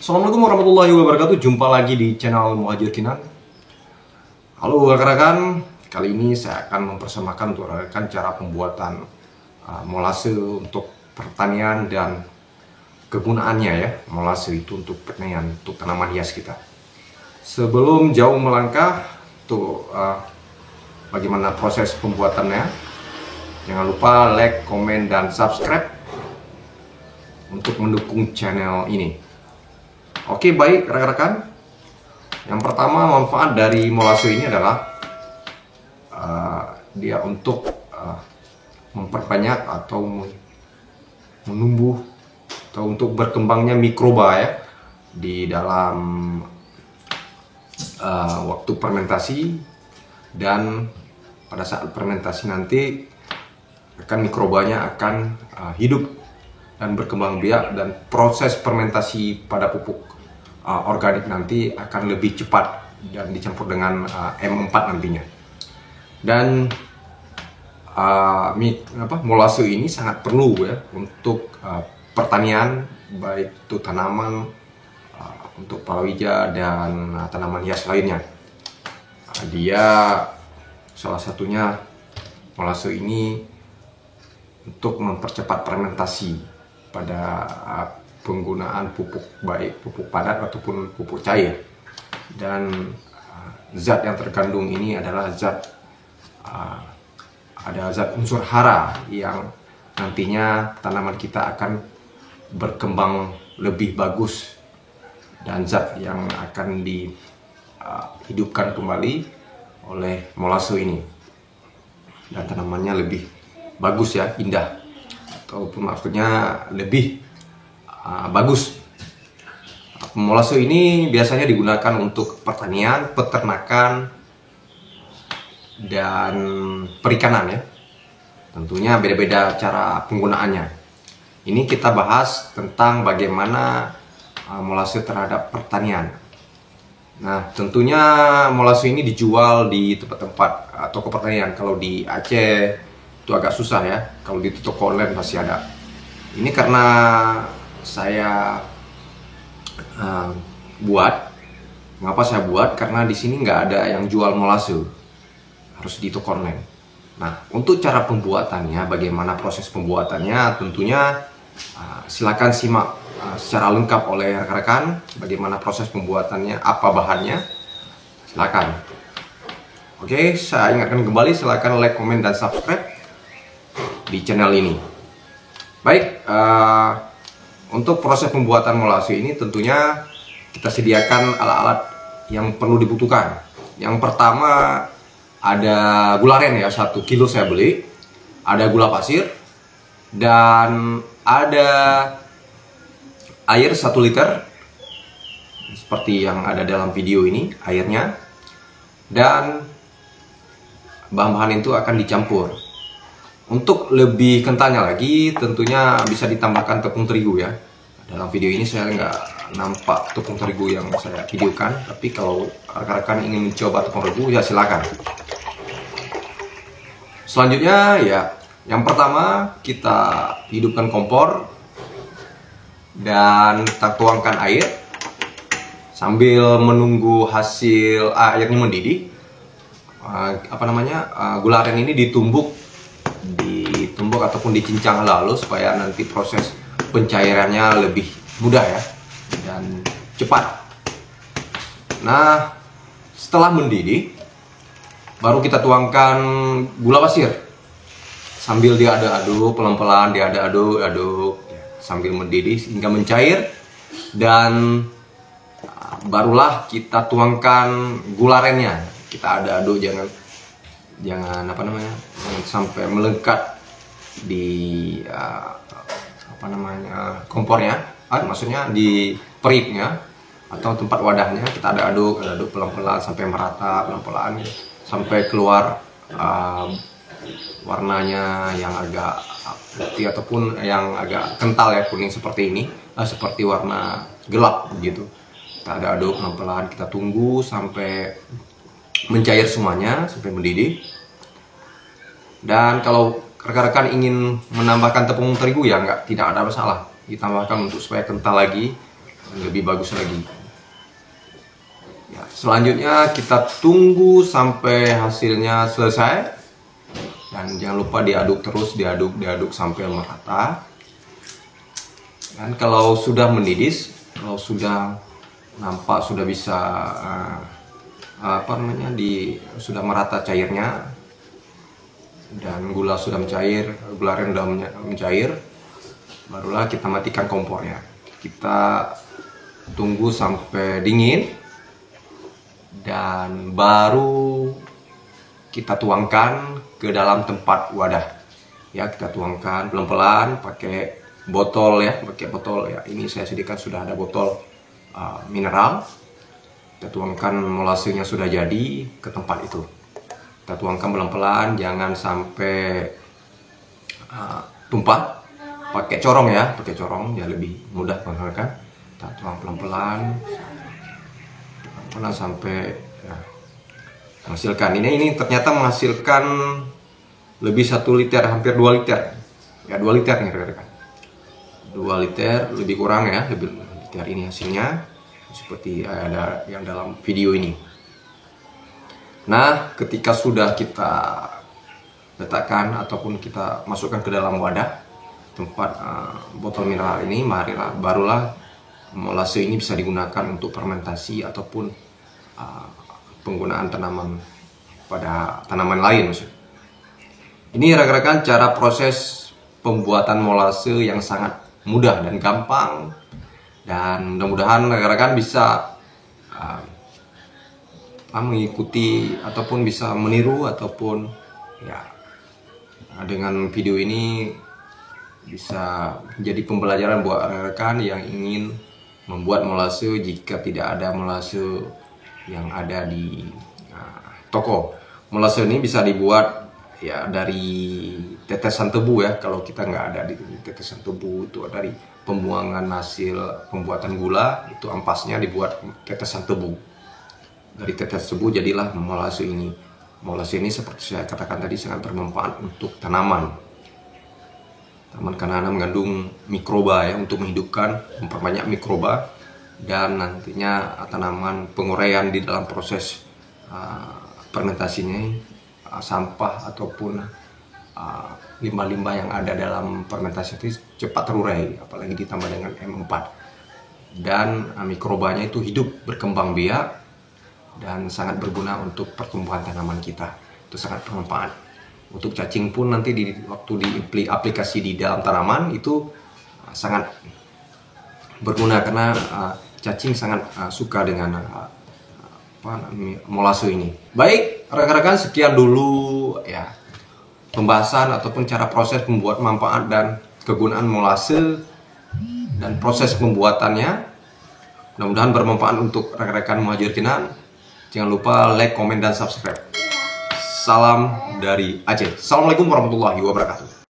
Assalamualaikum warahmatullahi wabarakatuh. Jumpa lagi di channel Muhajir Kinan. Halo rekan-rekan, kali ini saya akan mempersembahkan untuk rekan cara pembuatan molase untuk pertanian dan kegunaannya ya. Molase itu untuk pertanian, untuk tanaman hias kita. Sebelum jauh melangkah untuk bagaimana proses pembuatannya, jangan lupa like, komen, dan subscribe untuk mendukung channel ini. Oke, baik rekan-rekan. Yang pertama, manfaat dari molase ini adalah dia untuk memperbanyak atau menumbuh atau untuk berkembangnya mikroba ya di dalam waktu fermentasi, dan pada saat fermentasi nanti mikrobanya akan hidup dan berkembang biak, dan proses fermentasi pada pupuk organik nanti akan lebih cepat dan dicampur dengan M4 nantinya. Dan molase ini sangat perlu ya untuk pertanian, baik itu tanaman untuk palawija dan tanaman hias lainnya. Dia salah satunya molase ini untuk mempercepat fermentasi pada penggunaan pupuk, baik pupuk padat ataupun pupuk cair. Dan zat yang terkandung ini adalah ada zat unsur hara yang nantinya tanaman kita akan berkembang lebih bagus, dan zat yang akan dihidupkan kembali oleh molase ini, dan tanamannya lebih bagus ya, indah, ataupun maksudnya lebih bagus. Molase ini biasanya digunakan untuk pertanian, peternakan, dan perikanan ya. Tentunya beda-beda cara penggunaannya. Ini kita bahas tentang bagaimana molase terhadap pertanian. Nah, tentunya molase ini dijual di tempat-tempat toko pertanian. Kalau di Aceh itu agak susah ya. Kalau di toko online pasti ada. Ini karena saya mengapa saya buat? Karena di sini nggak ada yang jual molase, harus di toko online. Nah, untuk cara pembuatannya, bagaimana proses pembuatannya, tentunya silakan simak secara lengkap oleh rekan-rekan. Bagaimana proses pembuatannya, apa bahannya, silakan. Oke, saya ingatkan kembali, silakan like, komen, dan subscribe di channel ini. Baik, untuk proses pembuatan molase ini tentunya kita sediakan alat-alat yang perlu dibutuhkan. Yang pertama ada gula aren ya, 1 kilo saya beli, ada gula pasir, dan ada air 1 liter seperti yang ada dalam video ini airnya, dan bahan-bahan itu akan dicampur. Untuk lebih kentalnya lagi tentunya bisa ditambahkan tepung terigu ya. Dalam video ini saya nggak nampak tepung terigu yang saya videokan, tapi kalau rekan-rekan ingin mencoba tepung terigu ya silakan. Selanjutnya ya, yang pertama kita hidupkan kompor dan kita tuangkan air sambil menunggu hasil airnya mendidih. Gula aren ini ditumbuk ataupun dicincang lalu supaya nanti proses pencairannya lebih mudah ya dan cepat. Nah, setelah mendidih baru kita tuangkan gula pasir sambil diaduk-aduk pelan-pelan, diaduk-aduk sambil mendidih hingga mencair, dan barulah kita tuangkan gula arennya. Kita aduk-aduk, jangan sampai melekat di kompornya, maksudnya di peripnya atau tempat wadahnya. Kita aduk pelan-pelan sampai merata, pelan-pelan sampai keluar warnanya yang agak putih ataupun yang agak kental ya, kuning seperti ini, seperti warna gelap begitu. Kita aduk pelan-pelan, kita tunggu sampai mencair semuanya, sampai mendidih. Dan kalau rekan-rekan ingin menambahkan tepung terigu ya tidak ada masalah, ditambahkan untuk supaya kental lagi. lebih bagus lagi. Ya, selanjutnya kita tunggu sampai hasilnya selesai, dan jangan lupa diaduk terus, diaduk sampai merata. Dan kalau sudah mendidih, kalau sudah nampak sudah bisa sudah merata cairnya dan gula sudah mencair, gula aren sudah mencair, barulah kita matikan kompornya. Kita tunggu sampai dingin dan baru kita tuangkan ke dalam tempat wadah. Ya, kita tuangkan pelan-pelan pakai botol ya, Ini saya sediakan sudah ada botol mineral. Kita tuangkan molasenya sudah jadi ke tempat itu. Kita tuangkan pelan-pelan, jangan sampai tumpah. Pakai corong ya, lebih mudah menghasilkan. Kita tuang pelan-pelan sampai ya, menghasilkan. Ini ternyata menghasilkan lebih 1 liter, hampir 2 liter. Ya, 2 liter nih rekan-rekan. 2 liter lebih kurang ya, lebih liter ini hasilnya seperti ada yang dalam video ini. Nah, ketika sudah kita letakkan ataupun kita masukkan ke dalam wadah tempat botol mineral ini, barulah molase ini bisa digunakan untuk fermentasi ataupun penggunaan tanaman pada tanaman lain maksudnya. Ini rekan-rekan cara proses pembuatan molase yang sangat mudah dan gampang, dan mudah-mudahan rekan-rekan bisa mengikuti ataupun bisa meniru, ataupun ya dengan video ini bisa menjadi pembelajaran buat rekan-rekan yang ingin membuat molase jika tidak ada molase yang ada di toko. Molase ini bisa dibuat ya dari tetesan tebu ya. Kalau kita nggak ada di tetesan tebu, itu dari pembuangan hasil pembuatan gula, itu ampasnya dibuat tetesan tebu. Dari tetesan tebu jadilah molase ini. Molase ini seperti saya katakan tadi sangat bermanfaat untuk tanaman. Karena mengandung mikroba ya, untuk menghidupkan, memperbanyak mikroba, dan nantinya tanaman penguraian di dalam proses fermentasinya, sampah ataupun limbah-limbah yang ada dalam fermentasi itu cepat terurai, apalagi ditambah dengan M4, dan mikrobanya itu hidup, berkembang biak, dan sangat berguna untuk pertumbuhan tanaman kita. Itu sangat bermanfaat. Untuk cacing pun nanti waktu diaplikasi di dalam tanaman itu sangat berguna, karena cacing sangat suka dengan molase ini. Baik rekan-rekan, sekian dulu ya pembahasan ataupun cara proses membuat manfaat dan kegunaan molase dan proses pembuatannya. Mudah-mudahan bermanfaat untuk rekan-rekan Muhajir Kinan. Jangan lupa like, komen, dan subscribe. Salam dari Aceh. Assalamualaikum warahmatullahi wabarakatuh.